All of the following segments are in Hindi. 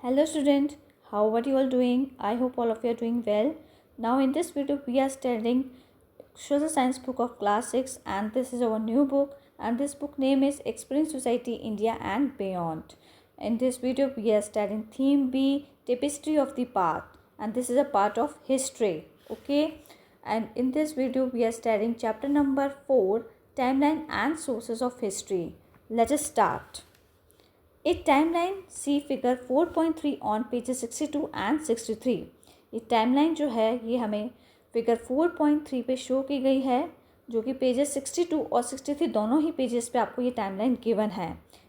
Hello student, how are you all doing? I hope all of you are doing well. Now in this video we are studying social science book of class 6 and this is our new book and this book name is Exploring Society India and Beyond. In this video we are studying theme B, Tapestry of the Path, and this is a part of history. Okay, and in this video we are studying chapter number 4, Timeline and Sources of History. Let us start. A timeline, see figure 4.3 on pages 62 and 63. ये टाइमलाइन जो है ये हमें फिगर 4.3 पे शो की गई है, जो कि पेजेस 62 और 63 दोनों ही पेजेस पे आपको ये टाइमलाइन गिवन है.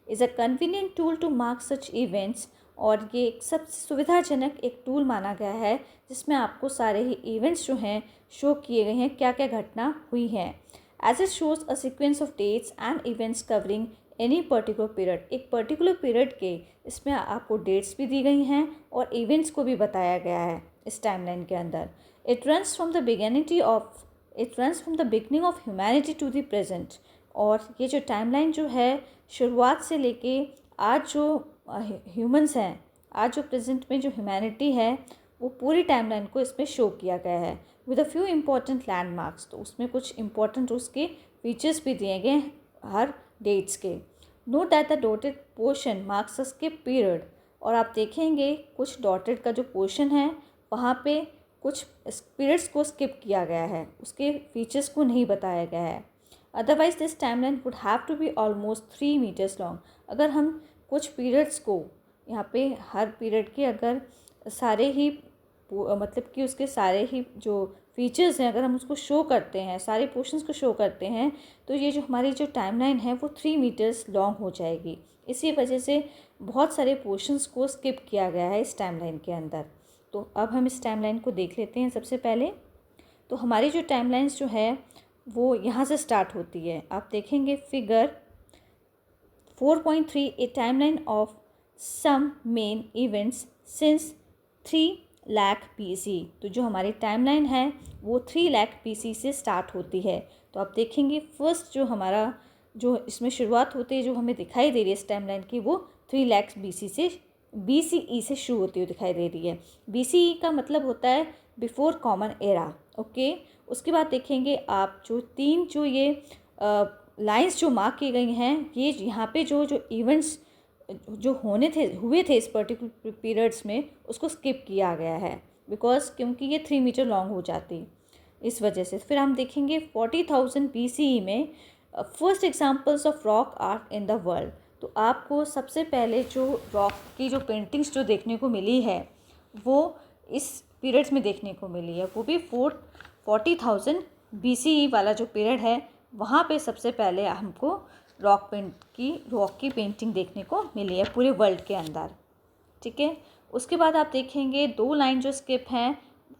Is a convenient tool to mark such events, और ये एक सबसे सुविधाजनक एक टूल माना गया है जिसमें आपको सारे ही इवेंट्स जो हैं शो किए गए हैं, क्या क्या घटना हुई है. As it shows a sequence of dates and events covering any particular period. एक पर्टिकुलर पीरियड के इसमें आपको डेट्स भी दी गई हैं और इवेंट्स को भी बताया गया है इस टाइमलाइन के अंदर. It runs from the beginning of humanity to the present. और ये जो टाइमलाइन जो है शुरुआत से लेके आज जो ह्यूमंस हैं, आज जो प्रेजेंट में जो ह्यूमैनिटी है, वो पूरी टाइमलाइन को इसमें शो किया गया है with a few important landmarks. तो उसमें कुछ इम्पोर्टेंट उसके फीचर्स भी दिए गए हर डेट्स के. Note that the dotted portion marks a skip period. और आप देखेंगे कुछ डॉटेड का जो पोर्शन है वहाँ पे कुछ पीरियड्स को स्किप किया गया है, उसके फीचर्स को नहीं बताया गया है. Otherwise this timeline would have to be almost 3 meters long. अगर हम कुछ पीरियड्स को यहाँ पे हर पीरियड के अगर सारे ही मतलब कि उसके सारे ही जो फीचर्स हैं अगर हम उसको शो करते हैं, सारे पोर्शंस को शो करते हैं, तो ये जो हमारी जो टाइमलाइन है वो 3 मीटर्स लॉन्ग हो जाएगी. इसी वजह से बहुत सारे पोर्शंस को स्किप किया गया है इस टाइमलाइन के अंदर. तो अब हम इस टाइमलाइन को देख लेते हैं. सबसे पहले तो हमारी जो टाइमलाइंस जो है वो यहाँ से स्टार्ट होती है. आप देखेंगे figure 4.3 a timeline of some main events since 3 lakh BC. तो जो हमारी टाइमलाइन है वो 3 लाख BC से स्टार्ट होती है. तो आप देखेंगे फर्स्ट जो हमारा जो इसमें शुरुआत होती है जो हमें दिखाई दे रही है इस टाइमलाइन की, वो 3 लाख BCE से शुरू होती हुई दिखाई दे रही है. BCE का मतलब होता है बिफोर कॉमन एरा. ओके, उसके बाद देखेंगे आप जो 3 जो ये लाइंस जो मार्क की गई हैं, ये यहाँ पे जो इवेंट्स जो हुए थे इस पर्टिकुलर पीरियड्स में उसको स्किप किया गया है बिकॉज क्योंकि ये 3 मीटर लॉन्ग हो जाती, इस वजह से. फिर हम देखेंगे 40,000 BCE में first examples of rock art in the world. तो आपको सबसे पहले जो रॉक की जो पेंटिंग्स जो देखने को मिली है वो इस पीरियड्स में देखने को मिली है, वो भी 40,000 BCE वाला जो पीरियड है वहाँ पे सबसे पहले हमको रॉक की पेंटिंग देखने को मिली है पूरे वर्ल्ड के अंदर. ठीक है, उसके बाद आप देखेंगे 2 लाइन जो स्किप हैं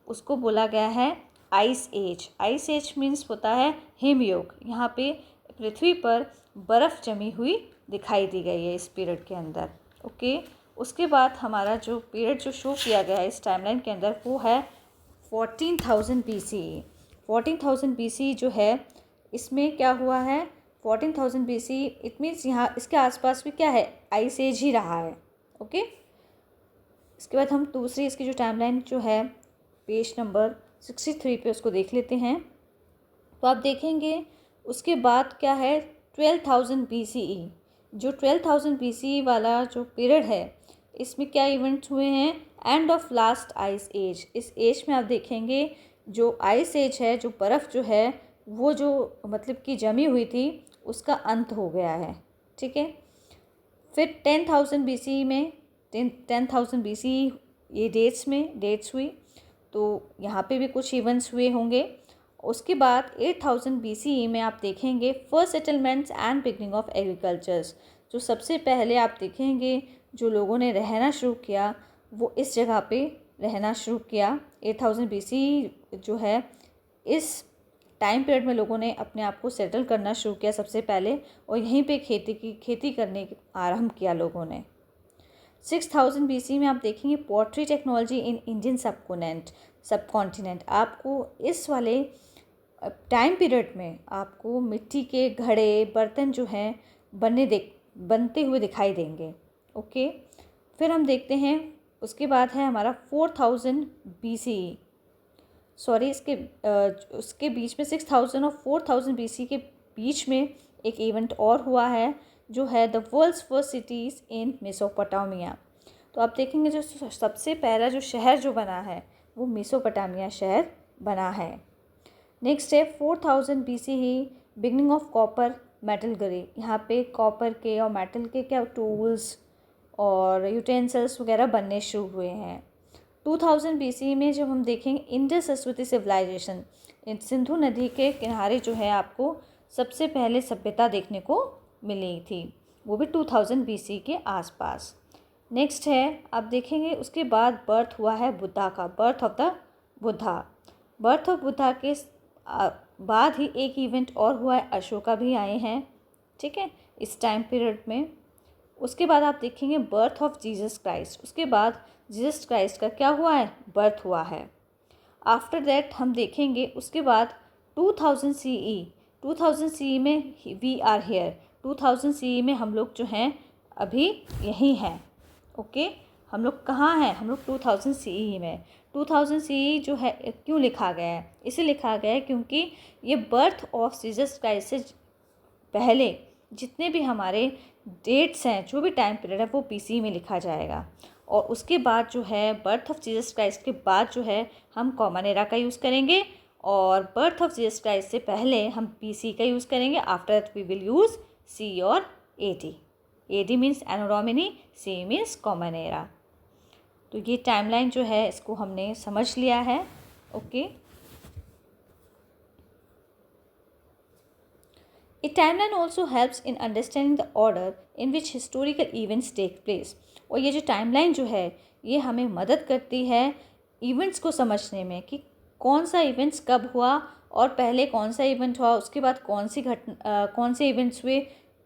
उसको बोला गया है ice age. Ice age means होता है हिमयुग. यहाँ पे पृथ्वी पर बर्फ़ जमी हुई दिखाई दी गई है इस पीरियड के अंदर. ओके, उसके बाद हमारा जो पीरियड जो शो किया गया है इस टाइमलाइन के अंदर वो है 14,000 BCE. 14,000 BCE जो है इसमें क्या हुआ है 14,000 BCE, इट मीन्स यहाँ इसके आसपास भी क्या है आइस एज ही रहा है. ओके, इसके बाद हम दूसरी इसकी जो टाइमलाइन जो है पेज नंबर 63 पे उसको देख लेते हैं. तो आप देखेंगे उसके बाद क्या है 12,000 BCE. जो 12,000 BCE वाला जो पीरियड है इसमें क्या इवेंट्स हुए हैं, end of last ice age. इस एज में आप देखेंगे जो आइस एज है, जो बर्फ़ जो है वो जो मतलब कि जमी हुई थी उसका अंत हो गया है. ठीक है, फिर 10,000 BCE में 10,000 BCE ये डेट्स हुई, तो यहाँ पे भी कुछ इवेंट्स हुए होंगे. उसके बाद 8,000 BCE में आप देखेंगे first settlements and beginning of agricultures. जो सबसे पहले आप देखेंगे जो लोगों ने रहना शुरू किया वो इस जगह पे रहना शुरू किया. 8,000 BCE जो है इस टाइम पीरियड में लोगों ने अपने आप को सेटल करना शुरू किया सबसे पहले, और यहीं पे खेती करने आरंभ किया लोगों ने. 6,000 BC में आप देखेंगे pottery technology in Indian subcontinent. आपको इस वाले टाइम पीरियड में आपको मिट्टी के घड़े बर्तन जो हैं बनते हुए दिखाई देंगे. ओके, फिर हम देखते हैं उसके बाद है हमारा 4000 BCE, सॉरी उसके बीच में 6000 और 4000 BC के बीच में एक इवेंट और हुआ है जो है the world's first cities in Mesopotamia. तो आप देखेंगे जो सबसे पहला जो शहर जो बना है वो मेसोपोटामिया शहर बना है। नेक्स्ट है 4000 BCE बिगनिंग ऑफ कॉपर मेटलगरी। यहाँ पे कॉपर के और मेटल के क्या टूल्स और यूटेंसिल्स वगैरह बनने शुरू हुए हैं। 2000 BCE में जब हम देखेंगे इंडस सरस्वती सिविलाइजेशन, सिंधु नदी के किनारे जो है आपको सबसे पहले सभ्यता देखने को मिली थी, वो भी 2000 BC के आसपास। नेक्स्ट है आप देखेंगे उसके बाद बर्थ हुआ है बुद्धा का, birth of the Buddha. Birth of Buddha के बाद ही एक इवेंट और हुआ है, अशोका भी आए हैं, ठीक है, इस टाइम पीरियड में। उसके बाद आप देखेंगे बर्थ ऑफ जीसस क्राइस्ट, उसके बाद जीसस क्राइस्ट का क्या हुआ है, बर्थ हुआ है। आफ्टर दैट हम देखेंगे उसके बाद 2000 CE, 2000 CE में वी आर हेयर, 2000 CE में हम लोग जो हैं अभी यहीं हैं, ओके। हम लोग कहाँ हैं, हम लोग 2000 CE में। 2000 CE जो है क्यों लिखा गया है, इसे लिखा गया है क्योंकि ये बर्थ ऑफ जीसस क्राइस्ट से पहले जितने भी हमारे डेट्स हैं, जो भी टाइम पीरियड है, वो BC में लिखा जाएगा। और उसके बाद जो है बर्थ ऑफ जीसस क्राइस्ट के बाद जो है हम कॉमन एरा का यूज़ करेंगे, और बर्थ ऑफ जीसस क्राइस्ट से पहले हम BC का यूज़ करेंगे। After that we will use C और AD। AD means anno domini, C means common era. तो ये टाइमलाइन जो है इसको हमने समझ लिया है, okay. A timeline also helps in understanding the order in which historical events take place। और ये जो टाइमलाइन जो है ये हमें मदद करती है इवेंट्स को समझने में कि कौन सा इवेंट्स कब हुआ और पहले कौन सा इवेंट हुआ, उसके बाद कौन से इवेंट्स हुए।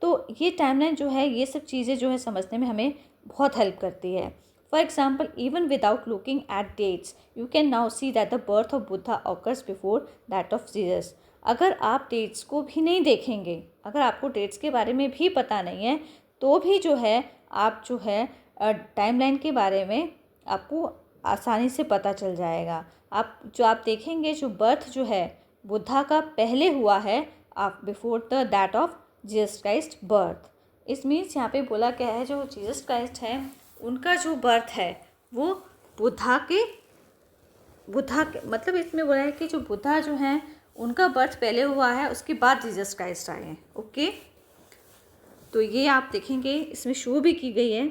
तो ये टाइमलाइन जो है ये सब चीज़ें जो है समझने में हमें बहुत हेल्प करती है। For example even without looking at dates you can now see that the birth of Buddha occurs before that of Jesus. अगर आप डेट्स को भी नहीं देखेंगे, अगर आपको डेट्स के बारे में भी पता नहीं है, तो भी जो है आप जो है टाइमलाइन के बारे में आपको आसानी से पता चल जाएगा। आप देखेंगे जो बर्थ जो है बुद्धा का पहले हुआ है आप before the that of Jesus Christ birth. इस मीन्स यहाँ पे बोला क्या है, जो जीसस क्राइस्ट है उनका जो बर्थ है वो बुद्धा के मतलब इसमें बोला है कि जो बुद्धा जो हैं उनका बर्थ पहले हुआ है, उसके बाद जीसस क्राइस्ट आए हैं, ओके। तो ये आप देखेंगे इसमें शो भी की गई है,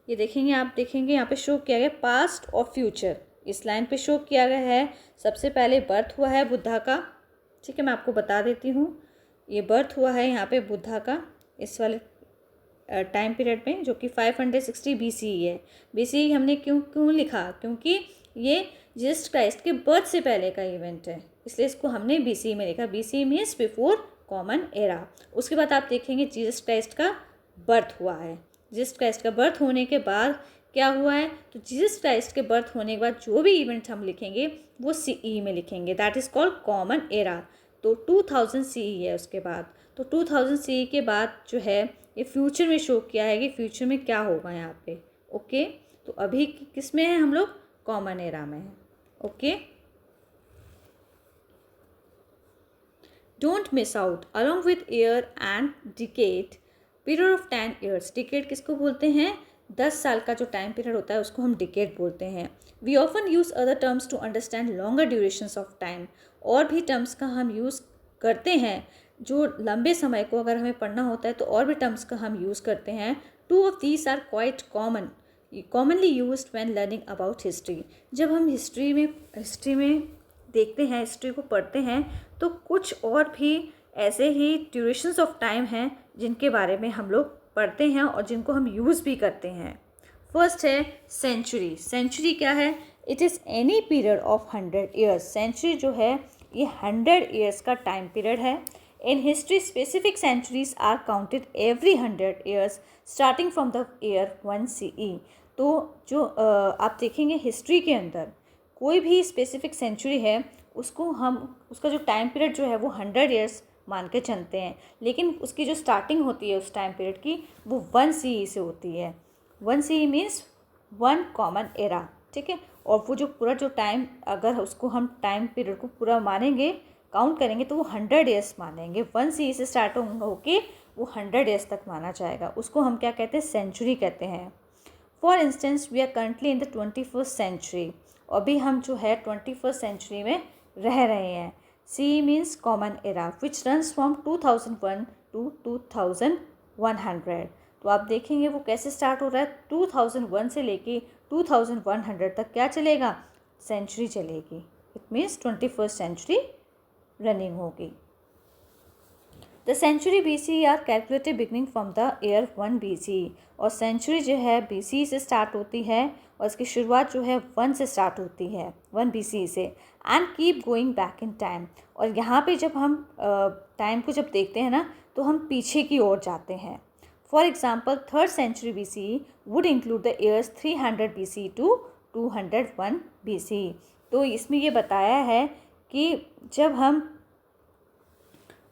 ये देखेंगे आप देखेंगे यहाँ पे शो किया गया पास्ट और फ्यूचर, इस लाइन पे शो किया गया है। सबसे पहले बर्थ हुआ है बुद्धा का, ठीक है, मैं आपको बता देती हूँ। ये बर्थ हुआ है यहाँ पे बुद्धा का इस वाले टाइम पीरियड में, जो कि 560 BCE है। BCE हमने क्यों लिखा, क्योंकि ये जीसस क्राइस्ट के बर्थ से पहले का इवेंट है, इसलिए इसको हमने BCE में लिखा। BCE means before common era. उसके बाद आप देखेंगे जीसस क्राइस्ट का बर्थ हुआ है। जीसस क्राइस्ट का बर्थ होने के बाद क्या हुआ है, तो जीसस क्राइस्ट के बर्थ होने के बाद जो भी इवेंट हम लिखेंगे वो CE में लिखेंगे, that is called common era. तो 2000 CE है उसके बाद। तो 2000 CE के बाद जो है ये फ्यूचर में शो किया है कि फ्यूचर में क्या होगा यहाँ पे, ओके। तो अभी किस में है हम लोग, कॉमन एरा में है, okay. Don't miss out along with year and decade period of 10 years। Decade किसको बोलते हैं, 10 साल का जो टाइम पीरियड होता है उसको हम डिकेड बोलते हैं। We often use other terms to understand longer durations of time. और भी टर्म्स का हम यूज़ करते हैं, जो लंबे समय को अगर हमें पढ़ना होता है तो और भी टर्म्स का हम यूज़ करते हैं। 2 of these are quite commonly used when learning about history. जब हम हिस्ट्री में देखते हैं, हिस्ट्री को पढ़ते हैं, तो कुछ और भी ऐसे ही ड्यूरेशंस ऑफ टाइम हैं जिनके बारे में हम लोग पढ़ते हैं और जिनको हम यूज़ भी करते हैं। फर्स्ट है सेंचुरी। सेंचुरी क्या है, it is any period of 100 years। Century जो है ये 100 years का टाइम पीरियड है। In history specific centuries are counted every 100 years starting from the year 1 CE। तो जो आप देखेंगे हिस्ट्री के अंदर कोई भी स्पेसिफिक सेंचुरी है उसका जो टाइम पीरियड जो है वो 100 years मान के चलते हैं, लेकिन उसकी जो स्टार्टिंग होती है उस टाइम पीरियड की वो 1 CE से होती है। 1 CE means one common era, ठीक है। और वो जो पूरा जो टाइम, अगर उसको हम टाइम पीरियड को पूरा मानेंगे, काउंट करेंगे, तो वो 100 ईयर्स मानेंगे। 1 CE से स्टार्ट होके वो 100 ईयर्स तक माना जाएगा। उसको हम क्या कहते हैं, सेंचुरी कहते हैं। For instance we are currently in the 21st century, अभी हम जो है 21st सेंचुरी में रह रहे हैं। CE means common era which runs from 2001 to 2100। तो आप देखेंगे वो कैसे स्टार्ट हो रहा है, 2001 से लेके 2100 तक क्या चलेगा, सेंचुरी चलेगी। It means 21st century running होगी। The century BC are calculated beginning from the year 1 BC, और सेंचुरी जो है BC से स्टार्ट होती है और इसकी शुरुआत जो है 1 से स्टार्ट होती है, 1 BC से, and keep going back in time. और यहाँ पे जब हम टाइम को जब देखते हैं ना, तो हम पीछे की ओर जाते हैं। For example 3rd century BC would include the years 300 BC to 201 BC। तो इसमें ये बताया है कि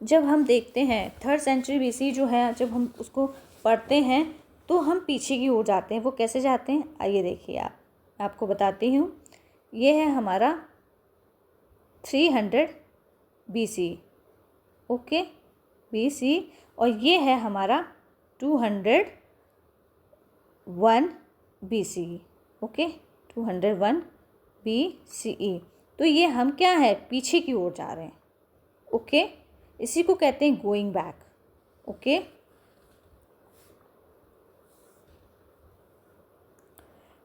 जब हम देखते हैं 3rd सेंचुरी BC जो है, जब हम उसको पढ़ते हैं तो हम पीछे की ओर जाते हैं। वो कैसे जाते हैं, आइए देखिए, मैं आपको बताती हूँ। ये है हमारा 300 BC, ओके, BC, और ये है हमारा 201 BC, ओके, 201 BCE। तो ये हम क्या है, पीछे की ओर जा रहे हैं, ओके। इसी को कहते हैं going back, okay.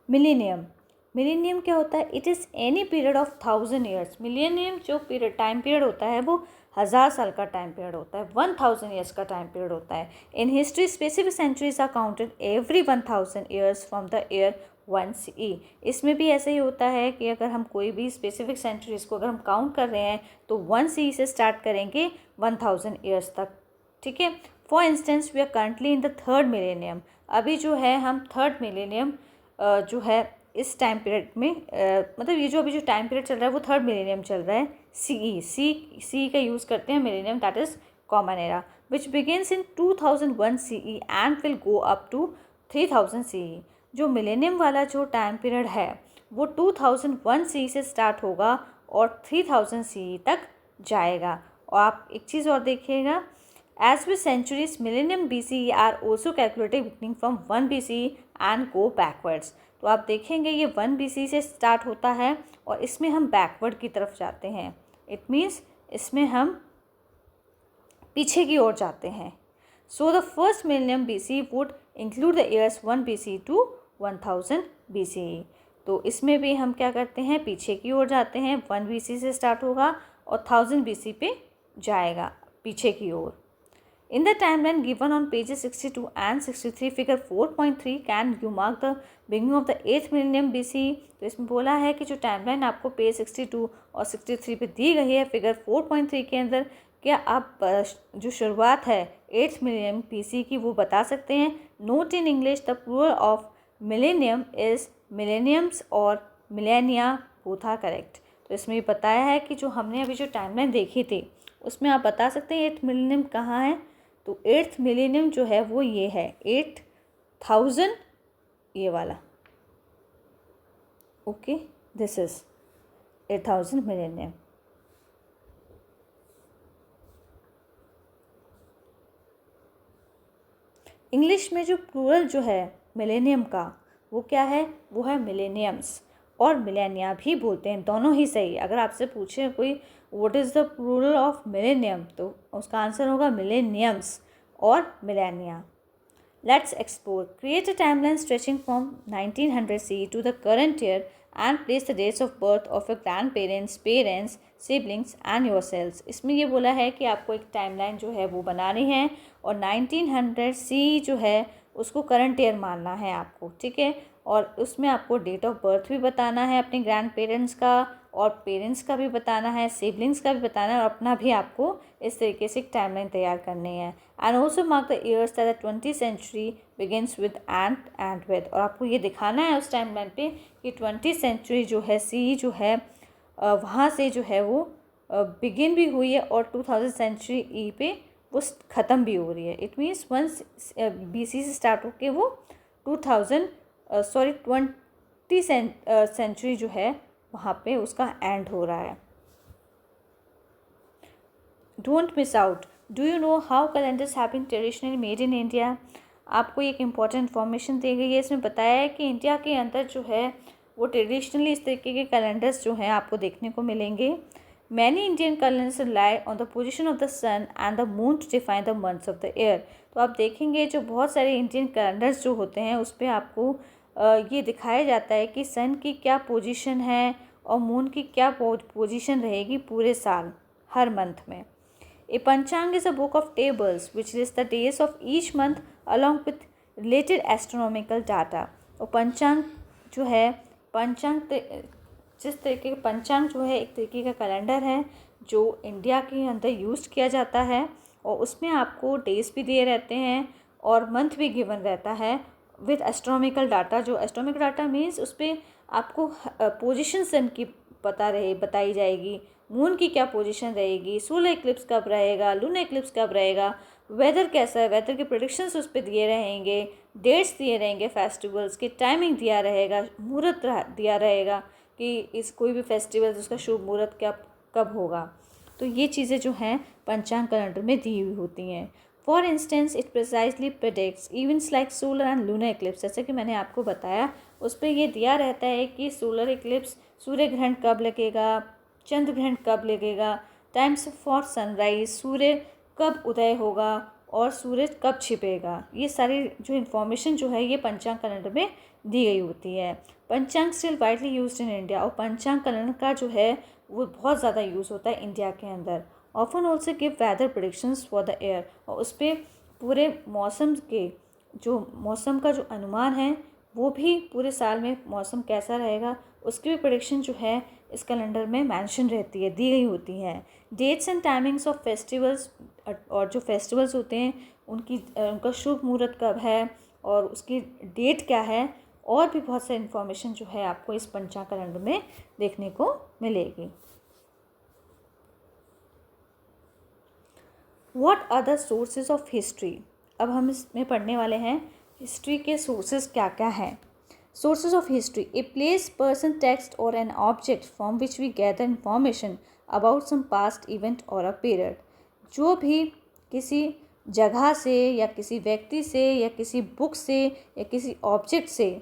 Millennium, millennium क्या होता है, it is any period of 1000 years. Millennium जो पीरियड टाइम पीरियड होता है वो 1000 साल का टाइम पीरियड होता है, 1000 ईयर्स का टाइम पीरियड होता है। In history specific centuries are counted every 1000 years from the year 1 CE। इसमें भी ऐसे ही होता है कि अगर हम कोई भी स्पेसिफिक सेंचुरीज को अगर हम काउंट कर रहे हैं तो 1 CE से स्टार्ट करेंगे 1000 ईयर्स तक, ठीक है। For instance we are currently in the 3rd millennium, अभी जो है हम 3rd मिलेनियम जो है इस टाइम पीरियड में, मतलब ये जो अभी जो टाइम पीरियड चल रहा है वो 3rd मिलेनियम चल रहा है। CE का यूज़ करते हैं millennium, that is common era, which begins in 2001 CE and will go up to 3000 CE। जो मिलेनियम वाला जो टाइम पीरियड है वो 2001 CE से स्टार्ट होगा और 3000 CE तक जाएगा। और आप एक चीज़ और देखिएगा, as with centuries, millennium BCE are also calculated beginning from 1 BCE and go backwards। तो आप देखेंगे ये 1 BCE से स्टार्ट होता है और इसमें हम बैकवर्ड की तरफ जाते हैं। इट मीन्स इसमें हम पीछे की ओर जाते हैं। So the first millennium BCE would include the years 1 BCE to 1000 BCE। तो इसमें भी हम क्या करते हैं, पीछे की ओर जाते हैं। 1 BCE से स्टार्ट होगा और 1000 BCE पे जाएगा पीछे की ओर। In the timeline given on pages 62 and 63, figure 4.3, can you mark the beginning of the 8th millennium BCE? तो इसमें बोला है कि जो टाइमलाइन आपको पेज 62 और 63 पे दी गई है फिगर 4.3 के अंदर, क्या आप जो शुरुआत है 8th मिलेनियम BCE की वो बता सकते हैं। Note in English the plural of millennium is millenniums और मिलेनिया, बोथ आर करेक्ट। तो इसमें बताया है कि जो हमने अभी जो टाइमलाइन देखी थी उसमें आप बता सकते हैं 8th मिलेनियम कहाँ है। तो 8th मिलेनियम जो है वो ये है 8000, ये वाला, okay, this is 8000 millennium. English में जो प्लूरल जो है मिलेनियम का वो क्या है, वो है मिलेनियम्स, और मिलेनिया भी बोलते हैं, दोनों ही सही। अगर आपसे पूछे कोई what is the plural of millennium, तो उसका आंसर होगा मिलेनियम्स और millennia. Let's explore, create a timeline stretching from 1900 CE to the current year and place the dates of birth of your grand parents, siblings and yourselves. इसमें ये बोला है कि आपको एक टाइमलाइन जो है वो बनानी है और 1900 CE जो है उसको करंट ईयर मानना है आपको, ठीक है। और उसमें आपको डेट ऑफ बर्थ भी बताना है अपने ग्रैंड पेरेंट्स का, और पेरेंट्स का भी बताना है, सिबलिंग्स का भी बताना है, और अपना भी आपको इस तरीके से एक टाइमलाइन तैयार करनी है। And also mark the years that the 20th century begins with and with, और आपको ये दिखाना है उस टाइमलाइन पे कि 20th सेंचुरी जो है CE जो है वहाँ से जो है वो बिगिन भी हुई है और 2000 सेंचुरी E पे वो ख़त्म भी हो रही है। इट मीन्स 1 BC से स्टार्ट होके वो 2000 20 सेंचुरी जो है वहाँ पे उसका एंड हो रहा है। Don't miss out, do you know how calendars have been traditionally made in India. आपको एक इम्पॉर्टेंट इन्फॉर्मेशन दी गई है, इसमें बताया है कि इंडिया के अंदर जो है वो ट्रेडिशनली इस तरीके के कैलेंडर्स जो हैं आपको देखने को मिलेंगे। Many Indian calendars rely on the position of the sun and the moon to define the months of the year. तो आप देखेंगे जो बहुत सारे इंडियन कैलेंडर्स जो होते हैं उस पर आपको ये दिखाया जाता है कि सन की क्या पोजीशन है और मून की क्या पोजीशन रहेगी पूरे साल, हर मंथ में। A Panchang is a book of tables which lists the days of each month along with related astronomical data। और पंचांग जो है, जिस तरीके का पंचांग जो है एक तरीके का कैलेंडर है जो इंडिया के अंदर यूज़ किया जाता है और उसमें आपको डेज भी दिए रहते हैं और मंथ भी गिवन रहता है विद एस्ट्रोनॉमिकल डाटा। जो एस्ट्रोनॉमिकल डाटा मीन्स उस पर आपको पोजीशन सन की बताई जाएगी, मून की क्या पोजीशन रहेगी, सोलर इक्लिप्स कब रहेगा, लूनर इक्लिप्स कब रहेगा, वेदर कैसा है, वेदर के प्रेडिक्शंस उस पर दिए रहेंगे, डेट्स दिए रहेंगे, फेस्टिवल्स की टाइमिंग दिया रहेगा, मुहूर्त दिया रहेगा कि इस कोई भी फेस्टिवल उसका शुभ मुहूर्त क्या कब होगा। तो ये चीज़ें जो हैं पंचांग कैलेंडर में दी हुई होती हैं। For instance it precisely predicts events like solar and lunar Eclipse. जैसे कि मैंने आपको बताया उस पर ये दिया रहता है कि सोलर इक्लिप्स सूर्य ग्रहण कब लगेगा, चंद्र ग्रहण कब लगेगा, टाइम्स फॉर सनराइज, सूर्य कब उदय होगा और सूरज कब छिपेगा। ये सारी जो इन्फॉर्मेशन जो है ये पंचांग कैलेंडर में दी गई होती है। पंचांग still widely used in India. और पंचांग कैलेंडर का जो है वो बहुत ज़्यादा यूज़ होता है इंडिया के अंदर। Often also give weather predictions for the year. और उस पर पूरे मौसम का जो अनुमान है वो भी पूरे साल में मौसम कैसा रहेगा उसकी भी प्रेडिक्शन जो है इस कैलेंडर में मेंशन रहती है, दी गई होती है। Dates and timings of festivals, और जो फेस्टिवल्स होते हैं उनका शुभ मुहूर्त कब है और उसकी डेट क्या है, और भी बहुत सारी इन्फॉर्मेशन जो है आपको इस पंचांग कैलेंडर में देखने को मिलेगी। What are the sources of history. अब हम इसमें पढ़ने वाले हैं हिस्ट्री के सोर्सेज क्या क्या हैं। Sources of history, a place, person, text और an object from which we gather information about some past event और अ पीरियड। जो भी किसी जगह से या किसी व्यक्ति से या किसी बुक से या किसी ऑब्जेक्ट से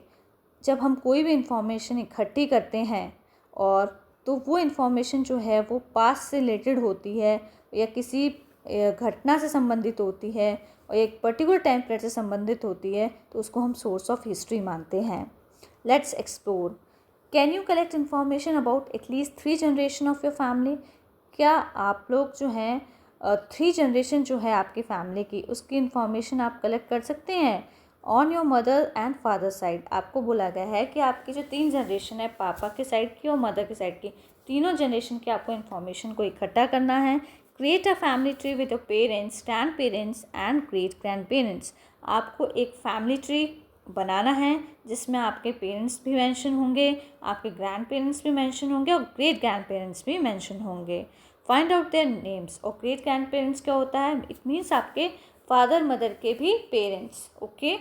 जब हम कोई भी इंफॉर्मेशन इकट्ठी करते हैं और तो वो इन्फॉर्मेशन जो है वो पास्ट से रिलेटेड होती है या किसी घटना से संबंधित होती है और एक पर्टिकुलर टाइम पीरियड से संबंधित होती है, तो उसको हम सोर्स ऑफ हिस्ट्री मानते हैं। Let's explore. Can you collect information about at least 3 generation of your family. क्या आप लोग जो हैं 3 जनरेशन जो है आपकी फैमिली की उसकी इन्फॉर्मेशन आप कलेक्ट कर सकते हैं। On your mother and father side, आपको बोला गया है कि आपकी जो 3 जनरेशन है, पापा के साइड की और मदर के साइड की, तीनों जनरेशन की आपको इन्फॉर्मेशन को इकट्ठा करना है। Create a family tree with your parents, grand parents and great grand parents. आपको एक फैमिली ट्री बनाना है जिसमें आपके पेरेंट्स भी मेंशन होंगे, आपके ग्रैंड पेरेंट्स भी मेंशन होंगे और ग्रेट ग्रैंड पेरेंट्स भी मेंशन होंगे। Find out their names. और ग्रेट ग्रैंड पेरेंट्स क्या होता है, इट मीन्स आपके फादर मदर के भी पेरेंट्स। ओके,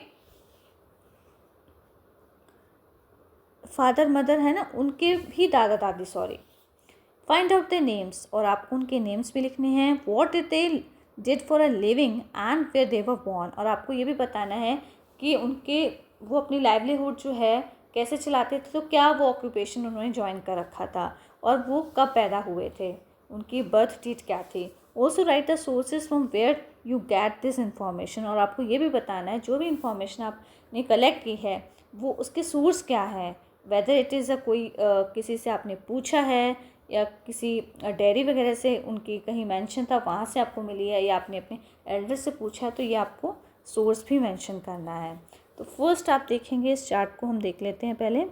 फादर मदर है ना, उनके भी दादा दादी, sorry. Find out the names, और आपको उनके नेम्स भी लिखने हैं। What did they did for a living and where they were born. और आपको ये भी बताना है कि वो अपनी लाइवलीहुड जो है कैसे चलाते थे, तो क्या वो ऑक्यूपेशन उन्होंने ज्वाइन कर रखा था और वो कब पैदा हुए थे, उनकी बर्थ डेट क्या थी। Also write the sources from where you get this information. और आपको ये भी बताना है जो भी इन्फॉर्मेशन आपने कलेक्ट की है वो उसके सोर्स क्या है, वेदर इट इज़ किसी से आपने पूछा है या किसी डेयरी वगैरह से उनकी कहीं मेंशन था वहाँ से आपको मिली है या आपने अपने एल्डर से पूछा, तो ये आपको सोर्स भी मेंशन करना है। तो फर्स्ट आप देखेंगे, इस चार्ट को हम देख लेते हैं पहले।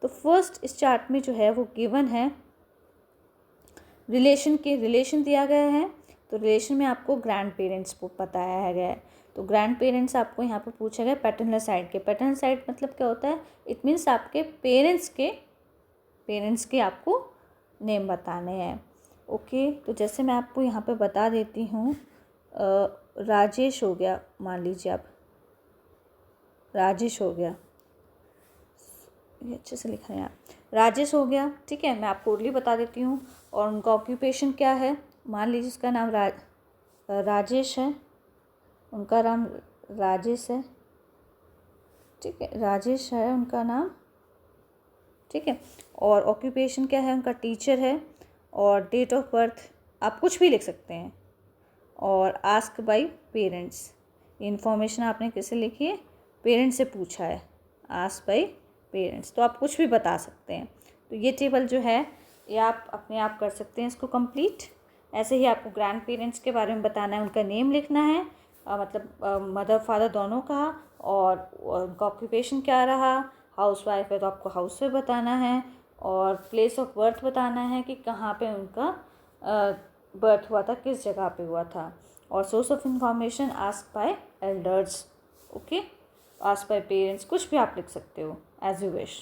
तो फर्स्ट इस चार्ट में जो है वो गिवन है रिलेशन दिया गया है। तो रिलेशन में आपको ग्रैंड पेरेंट्स को बताया गया है। तो ग्रैंड पेरेंट्स आपको यहाँ पर पूछा गया पैटर्नल साइड के। पैटर्नल साइड मतलब क्या होता है, इट मीन्स आपके पेरेंट्स के आपको नेम बताने हैं। ओके, तो जैसे मैं आपको यहाँ पे बता देती हूँ, राजेश हो गया, मान लीजिए आप राजेश हो गया। ये अच्छे से लिख रहे हैं आप। राजेश हो गया, ठीक है, मैं आपको ओरली बता देती हूँ। और उनका ऑक्यूपेशन क्या है, मान लीजिए उसका नाम राजेश है, उनका नाम राजेश है, ठीक है, राजेश है उनका नाम, ठीक है। और ऑक्यूपेशन क्या है उनका, टीचर है। और डेट ऑफ बर्थ आप कुछ भी लिख सकते हैं। और आस्क बाय पेरेंट्स, इन्फॉर्मेशन आपने किससे लिखी है, पेरेंट्स से पूछा है, आस्क बाय पेरेंट्स, तो आप कुछ भी बता सकते हैं। तो ये टेबल जो है ये आप अपने आप कर सकते हैं इसको कंप्लीट। ऐसे ही आपको ग्रैंड पेरेंट्स के बारे में बताना है, उनका नेम लिखना है, मतलब मदर फादर दोनों का, और उनका ऑक्यूपेशन क्या रहा, हाउस वाइफ है तो आपको हाउस वाइफ बताना है, और प्लेस ऑफ बर्थ बताना है कि कहाँ पे उनका बर्थ हुआ था, किस जगह पे हुआ था। और source of information ask by elders, okay, ask by parents, कुछ भी आप लिख सकते हो एज यू विश।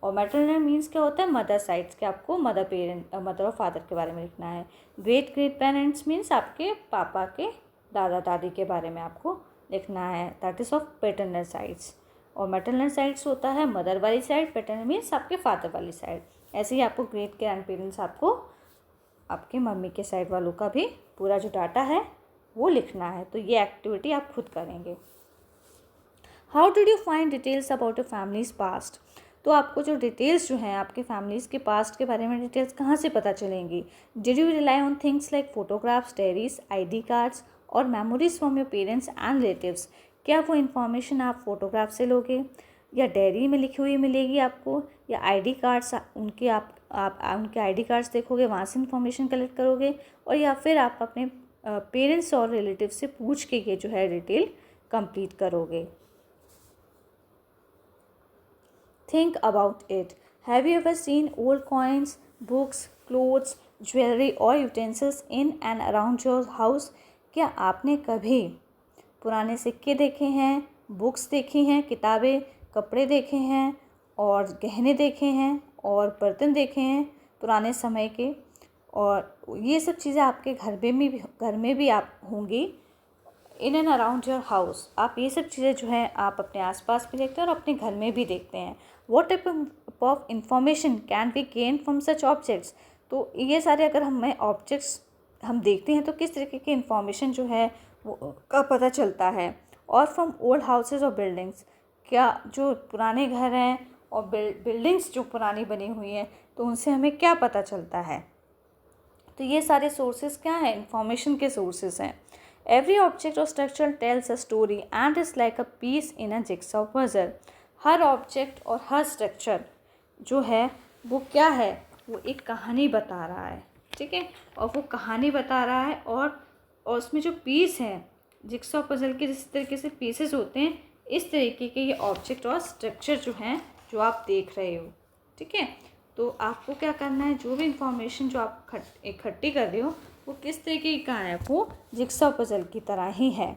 और मैटरनल मीन्स क्या होता है, मदर साइड्स के, आपको मदर और फादर के बारे में लिखना है। ग्रेट ग्रेट पेरेंट्स मीन्स आपके पापा के दादा दादी के बारे में आपको लिखना है, that is of paternal sides. और मैटरनल साइड्स होता है मदर वाली साइड, पैटर्नल मीन्स आपके फादर वाली साइड। ऐसे ही आपको ग्रेट ग्रैंड पेरेंट्स आपको आपके मम्मी के साइड वालों का भी पूरा जो डाटा है वो लिखना है। तो ये एक्टिविटी आप खुद करेंगे। How did you find details about your families past, तो आपको जो डिटेल्स जो हैं आपके फैमिलीज़ के पास्ट के बारे में डिटेल्स कहाँ से पता चलेंगी। Did you rely on things like photographs, diaries, ID cards और memories from your parents and relatives, क्या वो इन्फॉर्मेशन आप फोटोग्राफ से लोगे, या डायरी में लिखी हुई मिलेगी आपको, या ID कार्ड्स उनके आप उनके ID कार्ड्स देखोगे, वहाँ से इन्फॉर्मेशन कलेक्ट करोगे, और या फिर आप अपने पेरेंट्स और रिलेटिव से पूछ के ये जो है डिटेल कंप्लीट करोगे। Think about it. Have you ever seen old coins, books, clothes, jewelry or utensils in and around your house? क्या आपने कभी पुराने सिक्के देखे हैं, बुक्स देखी हैं, किताबें, कपड़े देखे हैं, और गहने देखे हैं, और बर्तन देखे हैं पुराने समय के, और ये सब चीज़ें आपके घर में भी आप होंगी, in and around your house. आप ये सब चीज़ें जो है आप अपने आसपास भी देखते हैं और अपने घर में भी देखते हैं। What type of information can be gain from such objects, तो ये सारे अगर हमें ऑब्जेक्ट्स हम देखते हैं तो किस तरीके की इंफॉर्मेशन जो है वो का पता चलता है। और फ्रॉम ओल्ड हाउसेज और बिल्डिंग्स, क्या जो पुराने घर हैं और बिल्डिंग्स जो पुरानी बनी हुई हैं तो उनसे हमें क्या पता चलता है। तो ये सारे सोर्सेज क्या हैं, इंफॉर्मेशन के सोर्सेज हैं। एवरी ऑब्जेक्ट और structure tells a story and is like a piece in a jigsaw puzzle. हर ऑब्जेक्ट और हर स्ट्रक्चर जो है वो क्या है, वो एक कहानी बता रहा है, ठीक है। और वो कहानी बता रहा है, और उसमें जो पीस हैं जिक्सॉ पजल के जिस तरीके से पीसेस होते हैं, इस तरीके के ये ऑब्जेक्ट और स्ट्रक्चर जो हैं जो आप देख रहे हो, ठीक है। तो आपको क्या करना है, जो भी इंफॉर्मेशन जो आप इकट्ठी कर रहे हो वो किस तरीके का है, वो जिक्सॉ पजल की तरह ही है।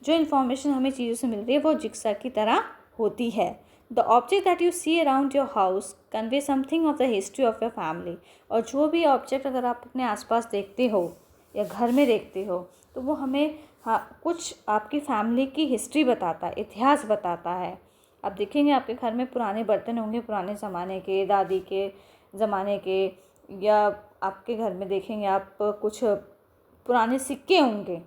जो इन्फॉर्मेशन हमें चीज़ों से मिल रही है वो जिक्सा की तरह होती है। The object that you see around your house convey something of the history of your family. और जो भी ऑब्जेक्ट अगर आप अपने आसपास देखते हो या घर में देखते हो तो वो हमें कुछ आपकी फैमिली की हिस्ट्री बताता है, इतिहास बताता है। आप देखेंगे आपके घर में पुराने बर्तन होंगे, पुराने ज़माने के, दादी के ज़माने के, या आपके घर में देखेंगे आप कुछ पुराने सिक्के होंगे।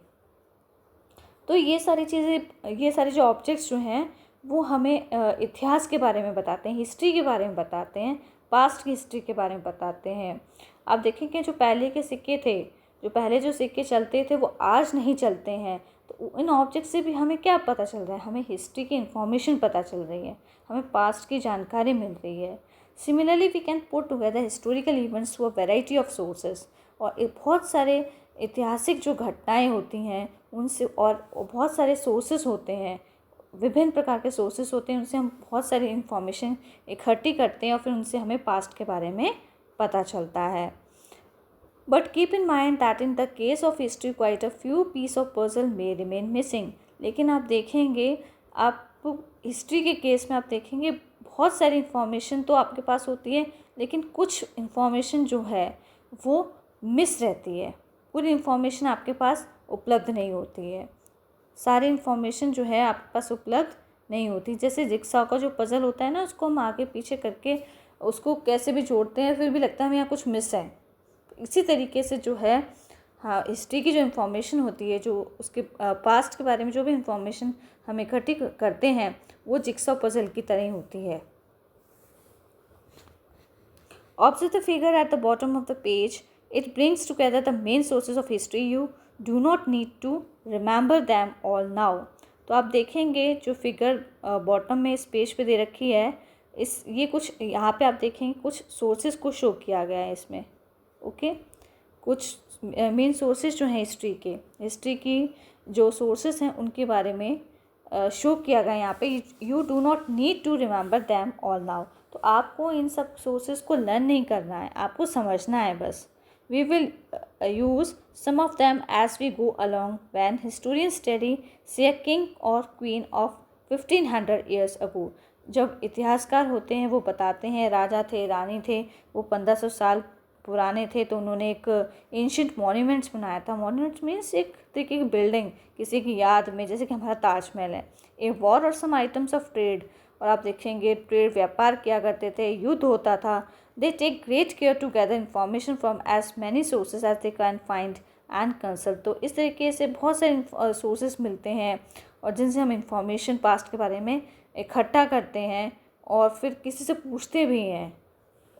तो ये सारी चीज़ें, ये सारे जो ऑब्जेक्ट्स जो हैं वो हमें इतिहास के बारे में बताते हैं, हिस्ट्री के बारे में बताते हैं, पास्ट की हिस्ट्री के बारे में बताते हैं। आप देखेंगे जो पहले के सिक्के थे, जो पहले जो सिक्के चलते थे वो आज नहीं चलते हैं। तो इन ऑब्जेक्ट से भी हमें क्या पता चल रहा है, हमें हिस्ट्री की इन्फॉर्मेशन पता चल रही है, हमें पास्ट की जानकारी मिल रही है। Similarly we can put together historical events to a variety of sources. और बहुत सारे ऐतिहासिक जो घटनाएं होती हैं उनसे, और बहुत सारे सोर्सेज होते हैं, विभिन्न प्रकार के सोर्सेज होते हैं, उनसे हम बहुत सारी इन्फॉर्मेशन इकट्ठी करते हैं और फिर उनसे हमें पास्ट के बारे में पता चलता है। But keep in mind that in the case of history quite a few piece of puzzle may remain missing. लेकिन आप देखेंगे, आप हिस्ट्री के केस में आप देखेंगे बहुत सारी इन्फॉर्मेशन तो आपके पास होती है, लेकिन कुछ इन्फॉर्मेशन जो है वो मिस रहती है, पूरी इन्फॉर्मेशन आपके पास उपलब्ध नहीं होती है, सारी इन्फॉर्मेशन जो है आपके पास उपलब्ध नहीं होती। जैसे जिक्सॉ का जो पज़ल होता है ना, उसको हम आगे पीछे करके उसको कैसे भी जोड़ते हैं, फिर भी लगता है हमें यहाँ कुछ मिस है। इसी तरीके से जो है, हाँ, हिस्ट्री की जो इन्फॉर्मेशन होती है, जो उसके पास्ट के बारे में जो भी इन्फॉर्मेशन हम इकट्ठी करते हैं, वो जिक्सॉ पज़ल की तरह ही होती है। Observe the figure at the bottom of the page. It brings together the main sources of history. You do not need to remember them all now. तो आप देखेंगे जो फिगर बॉटम में इस पेज पे दे रखी है, ये कुछ यहाँ पे आप देखेंगे कुछ सोर्सेज को शो किया गया है इसमें। ओके, कुछ मेन सोर्सेज जो हैं हिस्ट्री की जो सोर्सेज हैं उनके बारे में शो किया गया यहाँ पे। You do not need to remember them all now. तो आपको इन सब सोर्सेज को लर्न नहीं करना है, आपको समझना है बस। We will use some of them as we go along when historian study से किंग और क्वीन ऑफ 1500 ईयर्स अगो। जब इतिहासकार होते हैं वो बताते हैं राजा थे, रानी थे, वो 1500 साल पुराने थे, तो उन्होंने एक एंशियंट मॉन्यूमेंट्स बनाया था। मॉन्यूमेंट्स मीन्स एक तरीके की बिल्डिंग किसी की याद में, जैसे कि हमारा ताजमहल है। ए वॉर और सम आइटम्स ऑफ ट्रेड, और आप देखेंगे ट्रेड व्यापार किया करते थे, युद्ध होता था। They take great care to gather information from as many sources as they can find and consult. तो इस तरीके से बहुत सारे सोर्सेज मिलते हैं और जिनसे हम इंफॉर्मेशन पास्ट के बारे में इकट्ठा करते हैं और फिर किसी से पूछते भी हैं।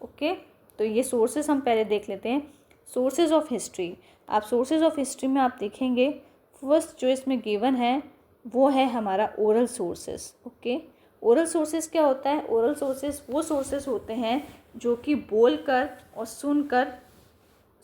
ओके, तो ये सोर्सेज हम पहले देख लेते हैं। सोर्सेज ऑफ हिस्ट्री, आप सोर्सेज ऑफ हिस्ट्री में आप देखेंगे फर्स्ट जो इसमें गिवन है वो है हमारा oral sources. Okay, oral sources क्या होता है? ओरल सोर्सेज वो सोर्सेज होते हैं जो कि बोलकर और सुनकर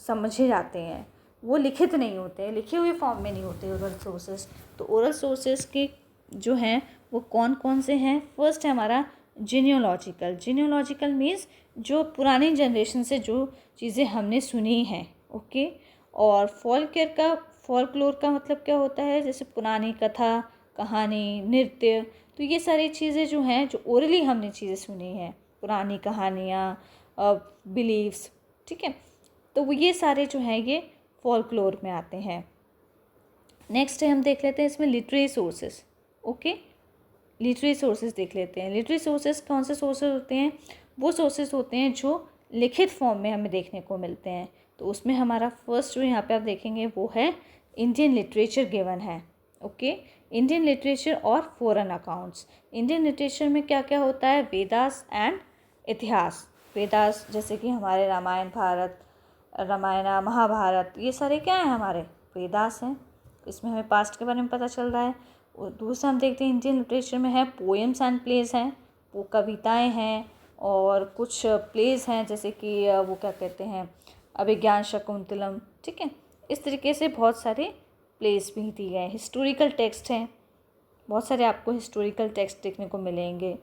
समझे जाते हैं, वो लिखित नहीं होते हैं, लिखे हुए फॉर्म में नहीं होते ओरल सोर्सेज। तो ओरल सोर्सेज के जो हैं वो कौन कौन से हैं? फर्स्ट है हमारा जीनियोलॉजिकल। जीनियोलॉजिकल मीन्स जो पुरानी जनरेशन से जो चीज़ें हमने सुनी हैं। ओके, और फॉल्कलोर का मतलब क्या होता है? जैसे पुरानी कथा, कहानी, नृत्य। तो ये सारी चीज़ें जो हैं जो ओरली हमने चीज़ें सुनी हैं, पुरानी कहानियाँ, बिलीव्स, ठीक है, तो वो ये सारे जो हैं ये फॉल्कलोर में आते हैं। नेक्स्ट है हम देख लेते हैं इसमें literary sources. Okay, literary sources देख लेते हैं। लिटरेरी सोर्सेज कौन से सोर्सेज होते हैं? वो सोर्सेज होते हैं जो लिखित फॉर्म में हमें देखने को मिलते हैं। तो उसमें हमारा फर्स्ट जो यहाँ पे आप देखेंगे वो है इंडियन लिटरेचर गिवन है। ओके, इंडियन लिटरेचर और फॉरेन अकाउंट्स। इंडियन लिटरेचर में क्या क्या होता है? वेदास एंड इतिहास। वेदास जैसे कि हमारे रामायण महाभारत, ये सारे क्या हैं? हमारे वेदास हैं। इसमें हमें पास्ट के बारे में पता चल रहा है। और दूसरा हम देखते हैं इंडियन लिटरेचर में है पोएम्स एंड प्लेज हैं, वो कविताएं हैं और कुछ प्लेज हैं, जैसे कि वो क्या कहते हैं, अभिज्ञान शकुंतलम, ठीक है। इस तरीके से बहुत सारे प्लेस भी दिए गए हैं। हिस्टोरिकल टेक्स्ट हैं, बहुत सारे आपको हिस्टोरिकल टेक्स्ट देखने को मिलेंगे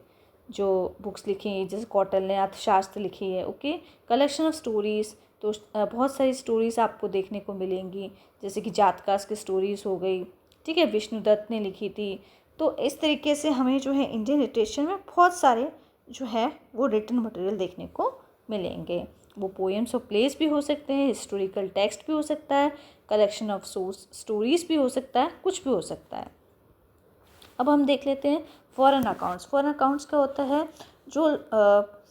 जो बुक्स लिखी हैं, जैसे कौटिल्य ने अर्थशास्त्र लिखी है। ओके, कलेक्शन ऑफ स्टोरीज़, तो बहुत सारी स्टोरीज़ आपको देखने को मिलेंगी, जैसे कि जातकास की स्टोरीज़ हो गई, ठीक है, विष्णुदत्त ने लिखी थी। तो इस तरीके से हमें जो है इंडियन लिटरेचर में बहुत सारे जो है वो रिटन मटेरियल देखने को मिलेंगे। वो पोएम्स और प्लेस भी हो सकते हैं, हिस्टोरिकल टेक्स्ट भी हो सकता है, कलेक्शन ऑफ स्टोरीज़ भी हो सकता है, कुछ भी हो सकता है। अब हम देख लेते हैं फॉरेन अकाउंट्स। फॉरेन अकाउंट्स क्या होता है? जो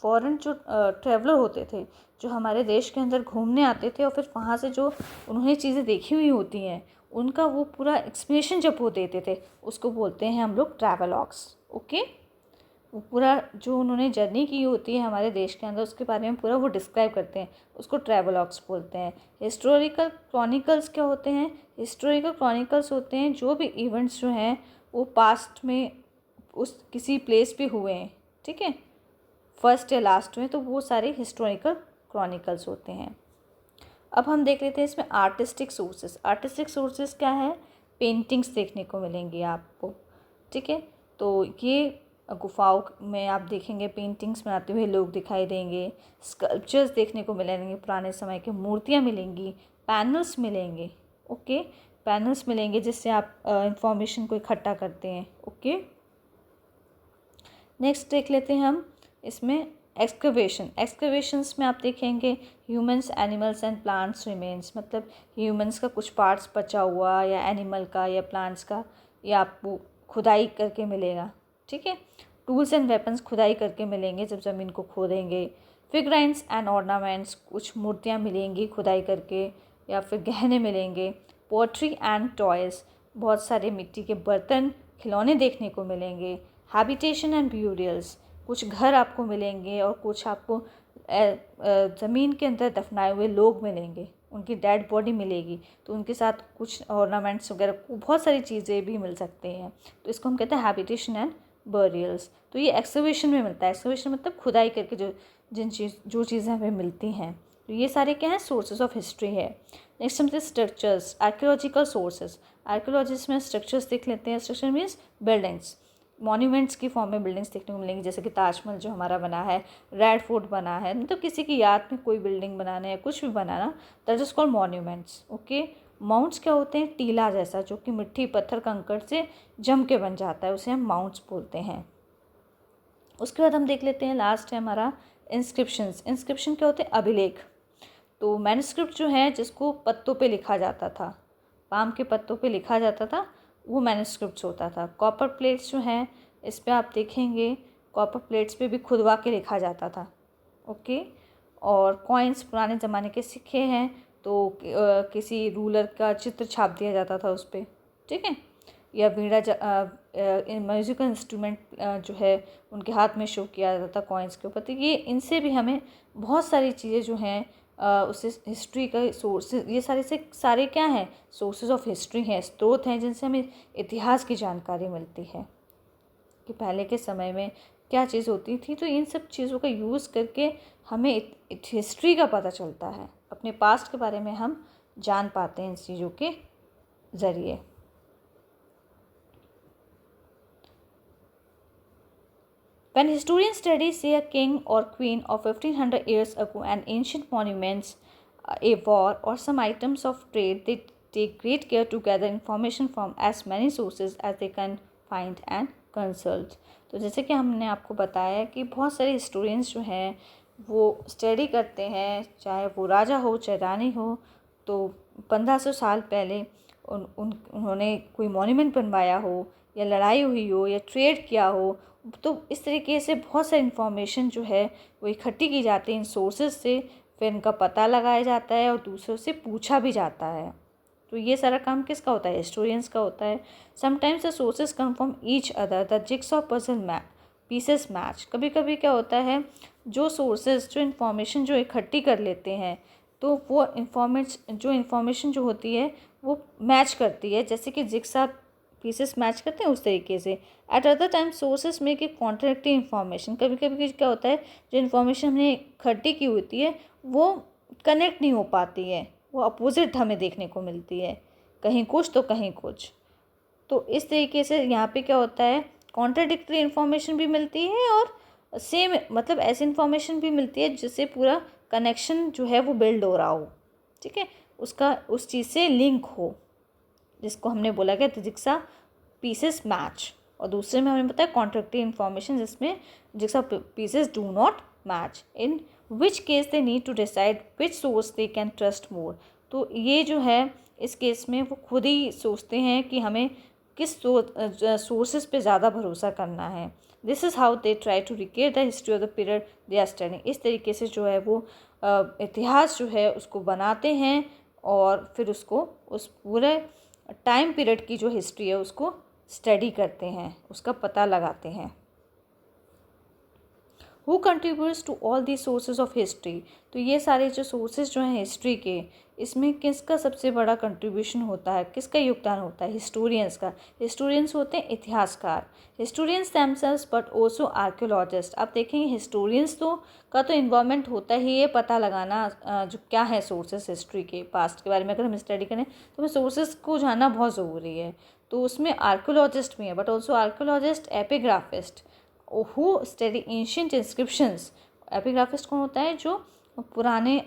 फॉरेन जो ट्रैवलर होते थे, जो हमारे देश के अंदर घूमने आते थे और फिर वहाँ से जो उन्होंने चीज़ें देखी हुई होती हैं, उनका वो पूरा एक्सप्लेनेशन जब वो देते थे, उसको बोलते हैं हम लोग ट्रैवलॉग्स। ओके, वो पूरा जो उन्होंने जर्नी की होती है हमारे देश के अंदर, उसके बारे में पूरा वो डिस्क्राइब करते हैं, उसको ट्रैवलॉग्स बोलते हैं। हिस्टोरिकल क्रॉनिकल्स क्या होते हैं? हिस्टोरिकल क्रॉनिकल्स होते हैं जो भी इवेंट्स जो हैं वो पास्ट में उस किसी प्लेस पे हुए हैं, ठीक है, फर्स्ट या लास्ट में, तो वो सारे हिस्टोरिकल क्रॉनिकल्स होते हैं। अब हम देख लेते हैं इसमें आर्टिस्टिक सोर्सेज। आर्टिस्टिक सोर्सेज क्या है? पेंटिंग्स देखने को मिलेंगी आपको, ठीक है। तो ये गुफाओं में आप देखेंगे पेंटिंग्स बनाते हुए लोग दिखाई देंगे, स्कल्पचर्स देखने को मिलेंगे, पुराने समय की मूर्तियाँ मिलेंगी, पैनल्स मिलेंगे। ओके, पैनल्स मिलेंगे जिससे आप इंफॉर्मेशन को इकट्ठा करते हैं। ओके, नेक्स्ट देख लेते हैं हम इसमें एक्सकवेशन। एक्सकवेशंस में आप देखेंगे humans, animals and plants remains, मतलब ह्यूमंस का कुछ पार्ट्स बचा हुआ या एनिमल का या प्लांट्स का, या आपको खुदाई करके मिलेगा। ठीक है। टूल्स एंड वेपन्स खुदाई करके मिलेंगे जब ज़मीन को खोदेंगे। फिगराइंस एंड ऑर्नामेंट्स, कुछ मूर्तियाँ मिलेंगी खुदाई करके या फिर गहने मिलेंगे। पोट्री एंड टॉयज़, बहुत सारे मिट्टी के बर्तन खिलौने देखने को मिलेंगे। हैबिटेशन एंड ब्यूरियल्स, कुछ घर आपको मिलेंगे और कुछ आपको ज़मीन के अंदर दफनाए हुए लोग मिलेंगे, उनकी डेड बॉडी मिलेगी, तो उनके साथ कुछ ऑर्नामेंट्स वगैरह बहुत सारी चीज़ें भी मिल सकते हैं। तो इसको हम कहते हैं हैबिटेशन एंड बरियल्स। तो ये एक्सकवेशन में मिलता है। एक्सकवेशन मतलब खुदाई करके जो चीज़ें हमें मिलती हैं। तो ये सारे क्या हैं, सोर्सेज ऑफ हिस्ट्री है। नेक्स्ट हम स्ट्रक्चर्स, आर्कियोलॉजिकल सोर्सेज। आर्कियोलॉजिस्ट में स्ट्रक्चर्स देख लेते हैं। स्ट्रक्चर मीन्स बिल्डिंग्स, मॉन्यूमेंट्स की फॉर्म में बिल्डिंग्स देखने को मिलेंगी, जैसे कि ताजमहल जो हमारा बना है, रेड फोर्ट बना है, मतलब किसी की याद में कोई बिल्डिंग बनाना या कुछ भी बनाना, that is called monuments. Okay. Mounts क्या होते हैं, टीला जैसा जो कि मिट्टी पत्थर कंकड़ से जम के बन जाता है, उसे हम माउंट्स बोलते हैं। उसके बाद हम देख लेते हैं, लास्ट है हमारा इंस्क्रिप्शंस। इंस्क्रिप्शन क्या होते हैं, अभिलेख। तो मैन्युस्क्रिप्ट जो है जिसको पत्तों पे लिखा जाता था, पाम के पत्तों पे लिखा जाता था, वो मैन्युस्क्रिप्ट्स होता था। कॉपर प्लेट्स जो हैं, इस पे आप देखेंगे कॉपर प्लेट्स पे भी खुदवा के लिखा जाता था। ओके। और कॉइन्स, पुराने ज़माने के सिक्के हैं तो किसी रूलर का चित्र छाप दिया जाता था उस पर, ठीक है। या वीणा म्यूज़िकल इंस्ट्रूमेंट जो है उनके हाथ में शो किया जाता था कॉइन्स के ऊपर। तो ये इनसे भी हमें बहुत सारी चीज़ें जो हैं उससे हिस्ट्री का सोर्स, ये सारे क्या हैं, सोर्सेज ऑफ हिस्ट्री हैं, स्रोत हैं जिनसे हमें इतिहास की जानकारी मिलती है कि पहले के समय में क्या चीज़ होती थी। तो इन सब चीज़ों का यूज़ करके हमें हिस्ट्री का पता चलता है, अपने पास्ट के बारे में हम जान पाते हैं इन चीज़ों के ज़रिए। When historians study, say, a king or queen of 1500 years ago, an ancient monuments, a war, or some items of trade, they take great care to gather information from as many sources as they can find and consult. तो जैसे कि हमने आपको बताया कि बहुत सारे हिस्टोरियंस जो हैं वो स्टडी करते हैं, चाहे वो राजा हो चाहे रानी हो। तो 1500 साल पहले उन्होंने कोई मॉन्यूमेंट बनवाया हो या लड़ाई हुई हो या ट्रेड किया हो, तो इस तरीके से बहुत सारी इन्फॉर्मेशन जो है वो इकट्ठी की जाती है इन सोर्सेज से, फिर इनका पता लगाया जाता है और दूसरों से पूछा भी जाता है। तो ये सारा काम किसका होता है, हिस्टोरियंस का होता है। Sometimes the sources come from each other, the jigsaw puzzle pieces match. कभी कभी क्या होता है, जो सोर्सेज जो इन्फॉर्मेशन जो इकट्ठी कर लेते हैं, तो वो इन्फॉर्मेशन जो होती है वो मैच करती है, जैसे कि जिग्सा पीसेस मैच करते हैं उस तरीके से। एट अदर टाइम सोर्सेज में कि कॉन्ट्रडिक्टिंग इन्फॉर्मेशन, कभी कभी क्या होता है, जो इन्फॉर्मेशन हमने इकट्ठी की होती है वो कनेक्ट नहीं हो पाती है, वो अपोजिट हमें देखने को मिलती है, कहीं कुछ तो कहीं कुछ। तो इस तरीके से यहाँ पे क्या होता है, कॉन्ट्रडिक्टरी इन्फॉर्मेशन भी मिलती है और सेम मतलब ऐसी इन्फॉर्मेशन भी मिलती है जिससे पूरा कनेक्शन जो है वो बिल्ड हो रहा हो, ठीक है, उसका उस चीज़ से लिंक हो, जिसको हमने बोला गया जिग्सा पीसेस मैच। और दूसरे में हमने बताया कॉन्ट्रडिक्टरी इन्फॉर्मेशन, जिसमें jigsaw pieces do not match, in which case they need to decide which source they can trust more. तो ये जो है इस केस में वो खुद ही सोचते हैं कि हमें किस सोर्सेज पे ज़्यादा भरोसा करना है। This is how they try to recreate the history of the period they are studying. इस तरीके से जो है वो इतिहास जो है उसको बनाते हैं और फिर उसको उस पूरे टाइम पीरियड की जो हिस्ट्री है उसको स्टडी करते हैं, उसका पता लगाते हैं। Who contributes to all the sources of history. तो ये सारे जो सोर्सेज जो हैं हिस्ट्री के, इसमें किसका सबसे बड़ा कंट्रीब्यूशन होता है, किसका योगदान होता है, हिस्टोरियंस का। हिस्टोरियंस होते हैं इतिहासकार, historians themselves but also archaeologist. आप देखेंगे हिस्टोरियंस का तो इन्वॉल्वमेंट होता ही है पता लगाना जो क्या है सोर्सेज हिस्ट्री के पास्ट के बारे में। अगर हम स्टडी करें तो हमें सोर्सेज को जानना बहुत ज़रूरी है। तो उसमें आर्कियोलॉजिस्ट भी है, but also archaeologist, epigraphist who study ancient inscriptions. Epigraphist कौन होता है, जो पुराने